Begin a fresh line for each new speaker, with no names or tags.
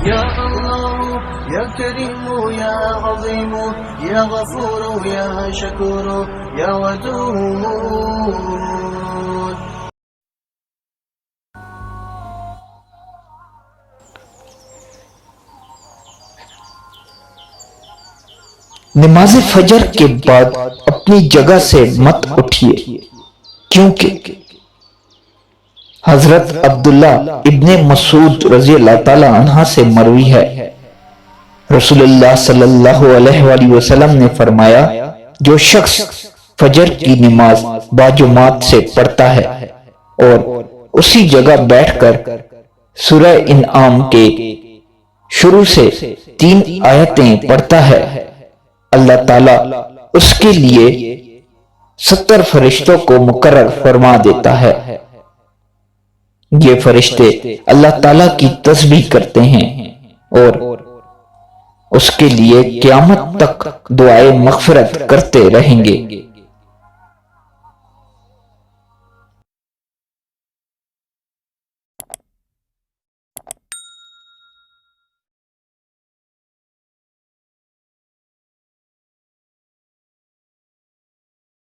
يا الله يا كريم يا عظيم يا غفور يا شكور يا ودود.
نماز فجر کے بعد اپنی جگہ سے مت اٹھیے، کیونکہ حضرت عبداللہ ابن مسعود رضی اللہ تعالی عنہ سے مروی ہے، رسول اللہ صلی اللہ علیہ وآلہ وسلم نے فرمایا، جو شخص فجر کی نماز باجماعت سے پڑھتا ہے اور اسی جگہ بیٹھ کر سورہ انعام کے شروع سے 3 آیتیں پڑھتا ہے، اللہ تعالیٰ اس کے لیے 70 فرشتوں کو مقرر فرما دیتا ہے۔ یہ فرشتے اللہ تعالیٰ کی تسبیح کرتے ہیں اور اس کے لیے قیامت تک دعائے مغفرت کرتے رہیں گے۔